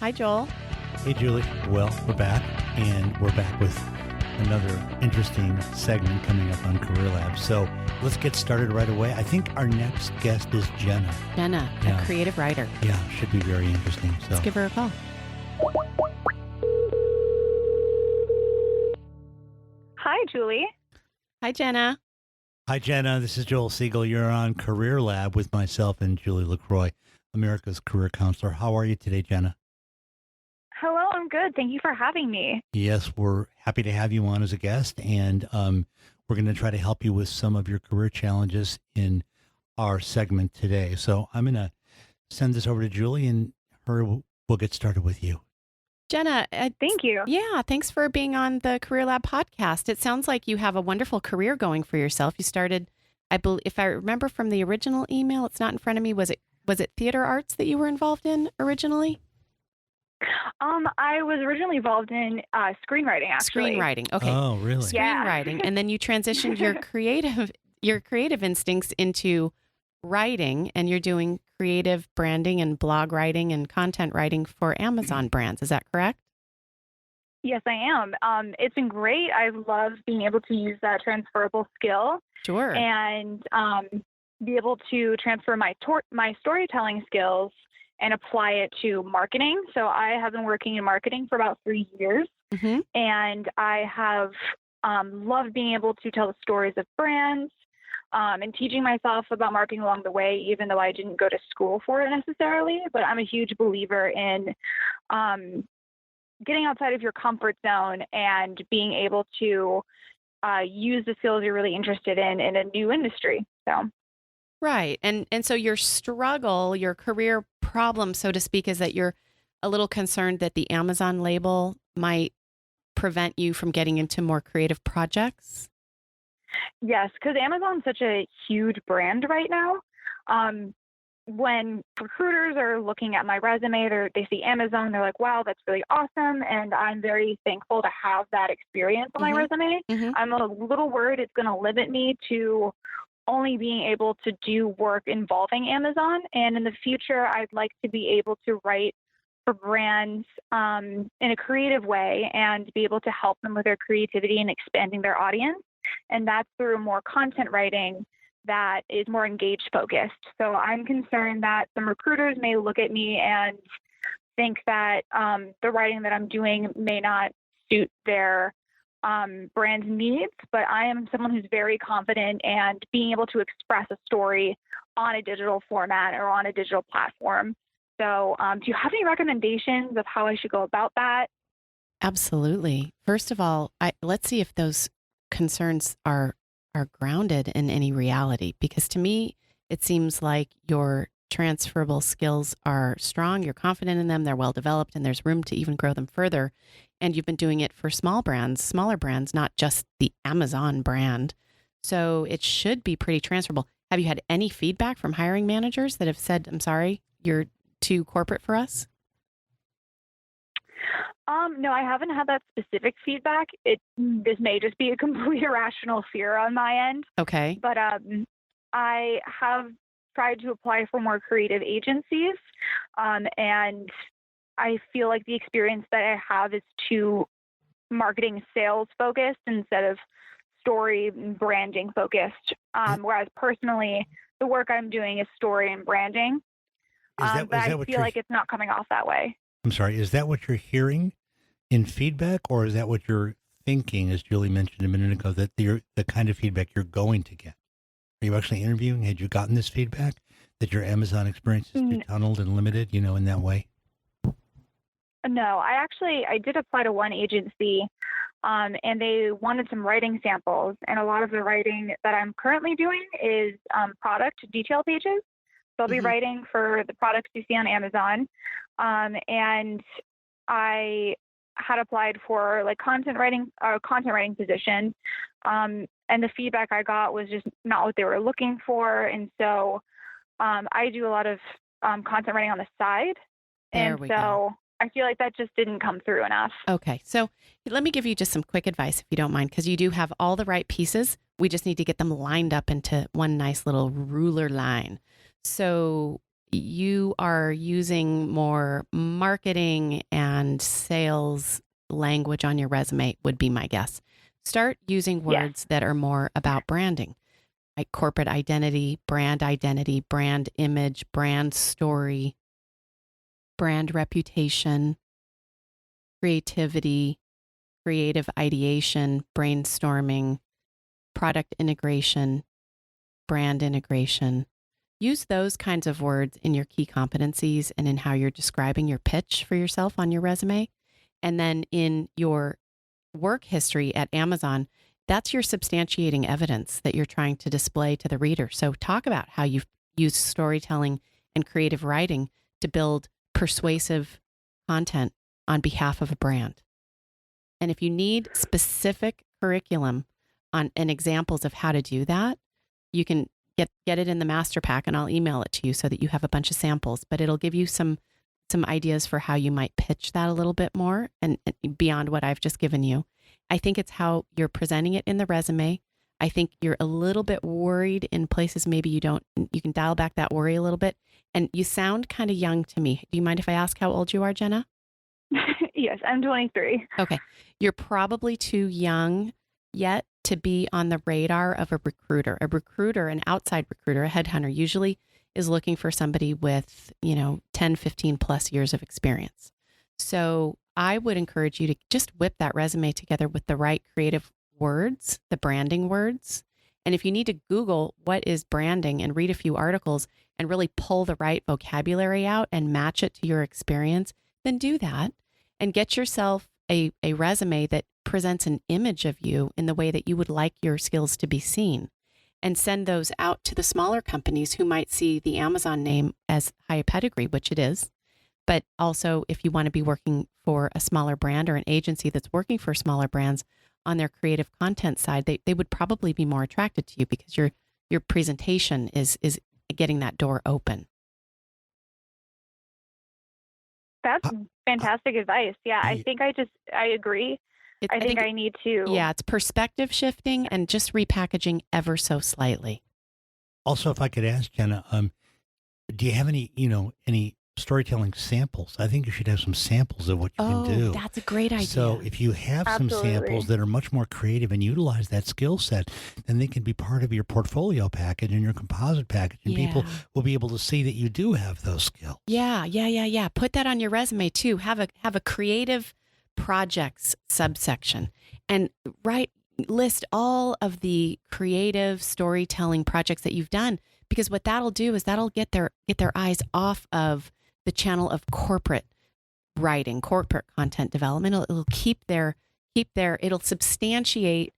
Hi, Joel. Hey, Julie. Well, we're back, and we're back with another interesting segment coming up on CareerLab. So let's get started right away. I think our next guest is Jenna. Jenna, Yeah. a creative writer. Yeah, should be very interesting. So Let's give her a call. Hi, Julie. Hi, Jenna. Hi, Jenna. This is Joel Siegel. You're on CareerLab with myself and Julie LaCroix, America's career counselor. How are you today, Jenna? Hello, I'm good. Thank you for having me. Yes, we're happy to have you on as a guest, and we're going to try to help you with some of your career challenges in our segment today. So I'm going to send this over to Julie, and we'll get started with you. Jenna. Thank you. Yeah, thanks for being on the CareerLab podcast. It sounds like you have a wonderful career going for yourself. You started, if I remember from the original email, it's not in front of me. Was it theater arts that you were involved in originally? I was originally involved in screenwriting, actually. Screenwriting. Okay. Oh, really? Yeah. Screenwriting, and then you transitioned your creative instincts into writing, and you're doing creative branding and blog writing and content writing for Amazon brands. Is that correct? Yes, I am. It's been great. I love being able to use that transferable skill Sure. and be able to transfer my storytelling skills and apply it to marketing. So I have been working in marketing for about 3 years, Mm-hmm. and I have loved being able to tell the stories of brands and teaching myself about marketing along the way, even though I didn't go to school for it necessarily. But I'm a huge believer in getting outside of your comfort zone and being able to use the skills you're really interested in a new industry. So. Right. And so your struggle, your career problem, so to speak, is that you're a little concerned that the Amazon label might prevent you from getting into more creative projects? Yes, because Amazon's such a huge brand right now. When recruiters are looking at my resume, they see Amazon, they're like, wow, that's really awesome. And I'm very thankful to have that experience on my resume. Mm-hmm. I'm a little worried it's going to limit me to only being able to do work involving Amazon. And in the future, I'd like to be able to write for brands in a creative way and be able to help them with their creativity and expanding their audience. And that's through more content writing that is more engaged focused. So I'm concerned that some recruiters may look at me and think that the writing that I'm doing may not suit their brand needs, but I am someone who's very confident and being able to express a story on a digital format or on a digital platform. So do you have any recommendations of how I should go about that? Absolutely. First of all, let's see if those concerns are grounded in any reality, because to me, it seems like your transferable skills are strong, you're confident in them, they're well developed, and there's room to even grow them further. And you've been doing it for smaller brands, not just the Amazon brand. So it should be pretty transferable. Have you had any feedback from hiring managers that have said, I'm sorry, you're too corporate for us? No, I haven't had that specific feedback. This may just be a complete irrational fear on my end. Okay. But I have tried to apply for more creative agencies, and I feel like the experience that I have is too marketing sales focused instead of story and branding focused. Whereas personally, the work I'm doing is story and branding. But I feel like it's not coming off that way. I'm sorry, is that what you're hearing in feedback, or is that what you're thinking, as Julie mentioned a minute ago, that the kind of feedback you're going to get? Are you actually interviewing? Had you gotten this feedback that your Amazon experience is too tunneled and limited, in that way? No, I did apply to one agency, and they wanted some writing samples. And a lot of the writing that I'm currently doing is product detail pages. So I'll be writing for the products you see on Amazon. And I had applied for content writing position. And the feedback I got was just not what they were looking for. And so I do a lot of content writing on the side. Go. I feel like that just didn't come through enough. Okay. So let me give you just some quick advice, if you don't mind, because you do have all the right pieces. We just need to get them lined up into one nice little ruler line. So you are using more marketing and sales language on your resume, would be my guess. Start using words that are more about branding, like corporate identity, brand image, brand story, brand reputation, creativity, creative ideation, brainstorming, product integration, brand integration. Use those kinds of words in your key competencies and in how you're describing your pitch for yourself on your resume. And then in your work history at Amazon, that's your substantiating evidence that you're trying to display to the reader. So talk about how you've used storytelling and creative writing to build persuasive content on behalf of a brand. And if you need specific curriculum on and examples of how to do that, you can get it in the master pack, and I'll email it to you so that you have a bunch of samples, but it'll give you some ideas for how you might pitch that a little bit more and beyond what I've just given you. I think it's how you're presenting it in the resume. I think you're a little bit worried in places maybe you can dial back that worry a little bit. And you sound kind of young to me. Do you mind if I ask how old you are, Jenna? Yes, I'm 23. Okay. You're probably too young yet to be on the radar of a recruiter. A recruiter, an outside recruiter, a headhunter, usually is looking for somebody with, 10, 15 plus years of experience. So I would encourage you to just whip that resume together with the right creative words, the branding words. And if you need to Google what is branding and read a few articles and really pull the right vocabulary out and match it to your experience, then do that and get yourself a resume that presents an image of you in the way that you would like your skills to be seen, and send those out to the smaller companies who might see the Amazon name as high pedigree, which it is. But also, if you want to be working for a smaller brand or an agency that's working for smaller brands on their creative content side, they would probably be more attracted to you because your presentation is getting that door open. That's fantastic advice. Yeah, I think I agree. I think I need to. Yeah, it's perspective shifting and just repackaging ever so slightly. Also, if I could ask Jenna, do you have any storytelling samples? I think you should have some samples of what you can do. Oh, that's a great idea. So if you have some samples that are much more creative and utilize that skill set, then they can be part of your portfolio package and your composite package, and people will be able to see that you do have those skills. Yeah. Put that on your resume too. Have a creative projects subsection and list all of the creative storytelling projects that you've done, because what that'll do is that'll get their eyes off of the channel of corporate writing, corporate content development. It'll it'll substantiate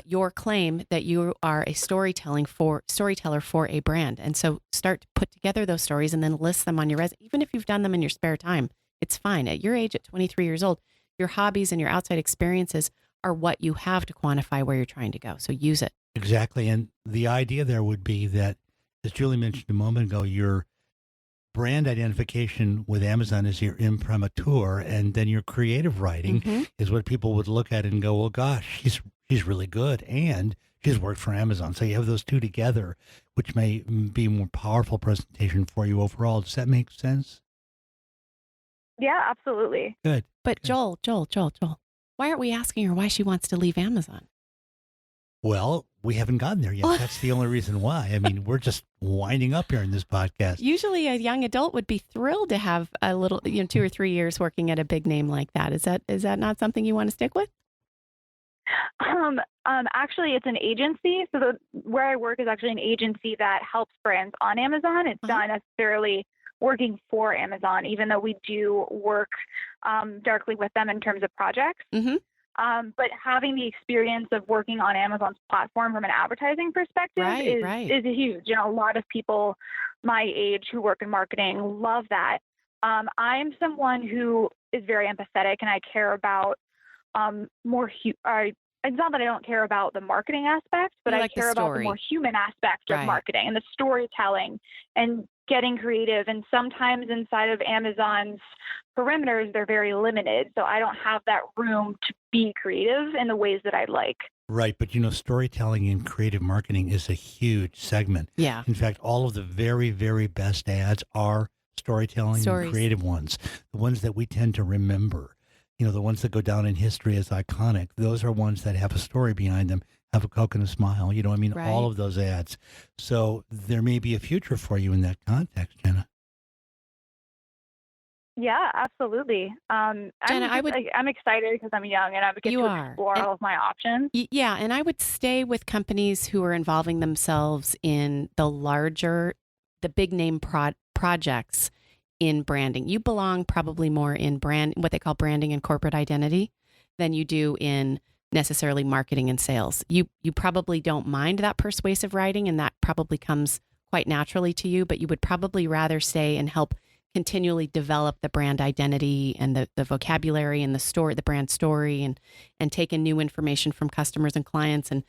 your claim that you are a storyteller for a brand. And so start to put together those stories and then list them on your resume. Even if you've done them in your spare time, it's fine. At your age, at 23 years old, your hobbies and your outside experiences are what you have to quantify where you're trying to go. So use it. Exactly. And the idea there would be that, as Julie mentioned a moment ago, your brand identification with Amazon is your imprimatur, and then your creative writing is what people would look at and go, well, gosh, she's really good, and she's worked for Amazon. So you have those two together, which may be a more powerful presentation for you overall. Does that make sense? Yeah, absolutely. Good. But Joel, why aren't we asking her why she wants to leave Amazon? Well, we haven't gotten there yet. That's the only reason why. I mean, we're just winding up here in this podcast. Usually a young adult would be thrilled to have a little, 2 or 3 years working at a big name like that. Is that not something you want to stick with? Actually, it's an agency. So where I work is actually an agency that helps brands on Amazon. It's not necessarily working for Amazon, even though we do work directly with them in terms of projects. But having the experience of working on Amazon's platform from an advertising perspective is huge. A lot of people my age who work in marketing love that. I'm someone who is very empathetic, and I care about it's not that I don't care about the marketing aspect, but I care about the more human aspect of marketing and the storytelling and getting creative. And sometimes inside of Amazon's perimeters, they're very limited. So I don't have that room to be creative in the ways that I'd like. Right. But, storytelling in creative marketing is a huge segment. Yeah. In fact, all of the very, very best ads are storytelling and Stories. creative ones, the ones that we tend to remember, the ones that go down in history as iconic. Those are ones that have a story behind them, have a Coke and a smile, Right. all of those ads. So there may be a future for you in that context, Jenna. Yeah, absolutely. Jenna, I'm excited because I'm young and I would get You to are. explore all of my options. Yeah, and I would stay with companies who are involving themselves in the big name projects in branding. You belong probably more in what they call branding and corporate identity than you do in necessarily marketing and sales. You probably don't mind that persuasive writing, and that probably comes quite naturally to you, but you would probably rather stay and help continually develop the brand identity and the vocabulary and the brand story, and take in new information from customers and clients, and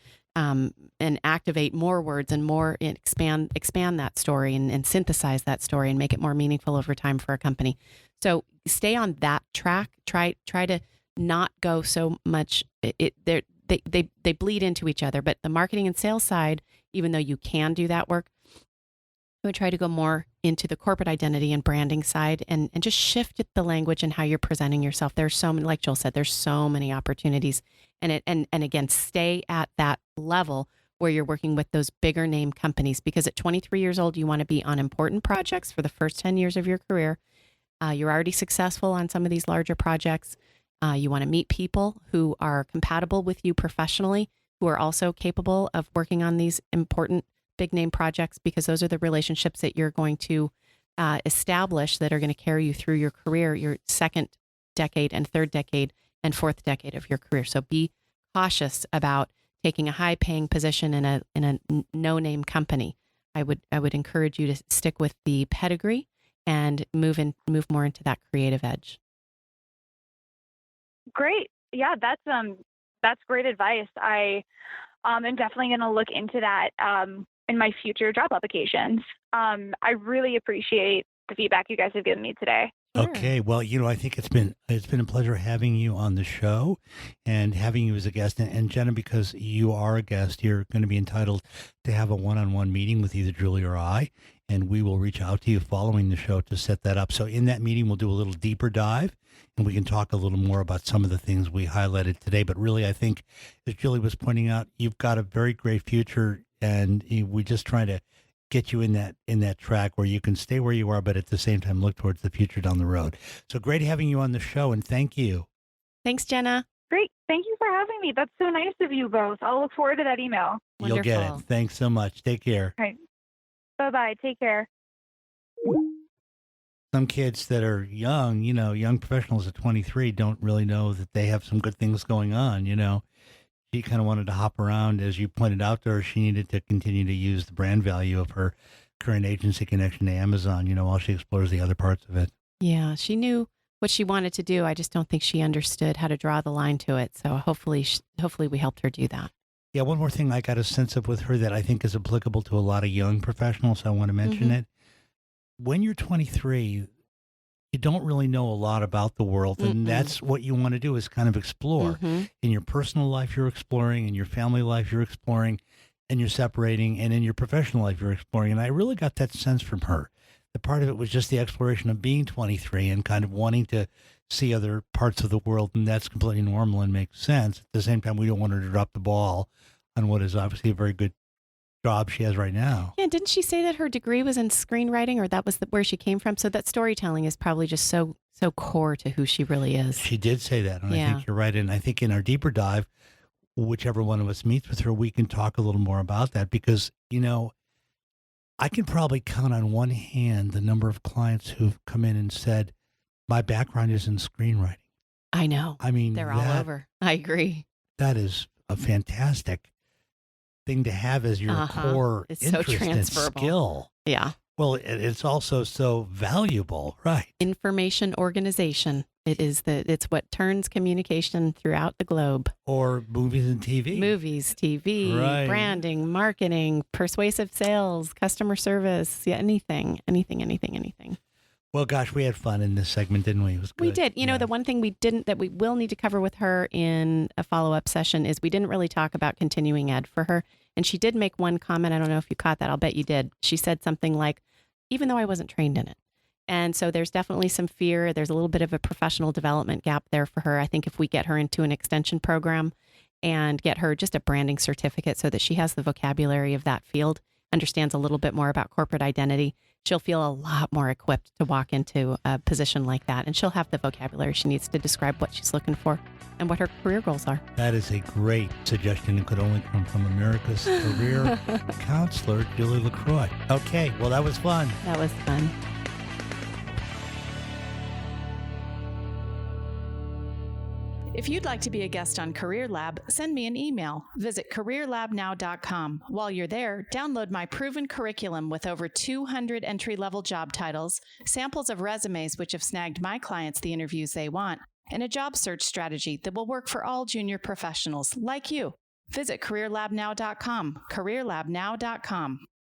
activate more words and expand that story and synthesize that story and make it more meaningful over time for a company. So stay on that track. Try to not go so much. They bleed into each other, but the marketing and sales side, even though you can do that work, I would try to go more into the corporate identity and branding side, and just shift the language and how you're presenting yourself. There's so many, like Joel said, there's so many opportunities, and again, stay at that level where you're working with those bigger name companies, because at 23 years old, you want to be on important projects for the first 10 years of your career. You're already successful on some of these larger projects. You want to meet people who are compatible with you professionally, who are also capable of working on these important big name projects, because those are the relationships that you're going to establish that are going to carry you through your career, your second decade and third decade and fourth decade of your career. So be cautious about taking a high paying position in a no name company. I would encourage you to stick with the pedigree and move more into that creative edge. Great. Yeah, that's great advice. I am definitely going to look into that in my future job applications. I really appreciate the feedback you guys have given me today. Sure. Okay. Well, I think it's been a pleasure having you on the show and having you as a guest. And Jenna, because you are a guest, you're going to be entitled to have a one-on-one meeting with either Julie or I, and we will reach out to you following the show to set that up. So in that meeting, we'll do a little deeper dive, and we can talk a little more about some of the things we highlighted today. But really, I think, as Julie was pointing out, you've got a very great future, and we just trying to get you in that track where you can stay where you are, but at the same time look towards the future down the road. So great having you on the show, and thank you. Thanks, Jenna. Great. Thank you for having me. That's so nice of you both. I'll look forward to that email. Wonderful. You'll get it. Thanks so much. Take care. All right. Bye-bye. Take care. Some kids that are young, young professionals at 23 don't really know that they have some good things going on, She kind of wanted to hop around, as you pointed out to her. She needed to continue to use the brand value of her current agency connection to Amazon, while she explores the other parts of it. Yeah, she knew what she wanted to do. I just don't think she understood how to draw the line to it. So hopefully we helped her do that. Yeah, one more thing I got a sense of with her that I think is applicable to a lot of young professionals. I want to mention it. When you're 23, you don't really know a lot about the world, and that's what you want to do, is kind of explore. In your personal life, you're exploring. In your family life, you're exploring, and you're separating. And in your professional life, you're exploring. And I really got that sense from her. The part of it was just the exploration of being 23 and kind of wanting to see other parts of the world, and that's completely normal and makes sense. At the same time, we don't want her to drop the ball on what is obviously a very good job she has right now. Yeah, didn't she say that her degree was in screenwriting, or that was where she came from? So that storytelling is probably just so core to who she really is. She did say that, and Yeah. I think you're right. And I think in our deeper dive, whichever one of us meets with her, we can talk a little more about that, because, I can probably count on one hand the number of clients who've come in and said, my background is in screenwriting. I know. I mean, they're all over. I agree. That is a fantastic thing to have as your core It's so interest and transferable. skill. Yeah. Well, it's also so valuable, right? Information organization. It's what turns communication throughout the globe. Or movies and TV. Movies, TV, Right. branding, marketing, persuasive sales, customer service. Yeah, anything. Well, gosh, we had fun in this segment, didn't we? It was good. We did. You know, Yeah. the one thing that we will need to cover with her in a follow-up session is we didn't really talk about continuing ed for her. And she did make one comment. I don't know if you caught that. I'll bet you did. She said something like, even though I wasn't trained in it. And so there's definitely some fear. There's a little bit of a professional development gap there for her. I think if we get her into an extension program and get her just a branding certificate so that she has the vocabulary of that field, understands a little bit more about corporate identity, she'll feel a lot more equipped to walk into a position like that. And she'll have the vocabulary she needs to describe what she's looking for and what her career goals are. That is a great suggestion. It could only come from America's career counselor, Julie LaCroix. Okay, well, that was fun. That was fun. If you'd like to be a guest on Career Lab, send me an email. Visit CareerLabNow.com. While you're there, download my proven curriculum with over 200 entry-level job titles, samples of resumes which have snagged my clients the interviews they want, and a job search strategy that will work for all junior professionals like you. Visit CareerLabNow.com. CareerLabNow.com.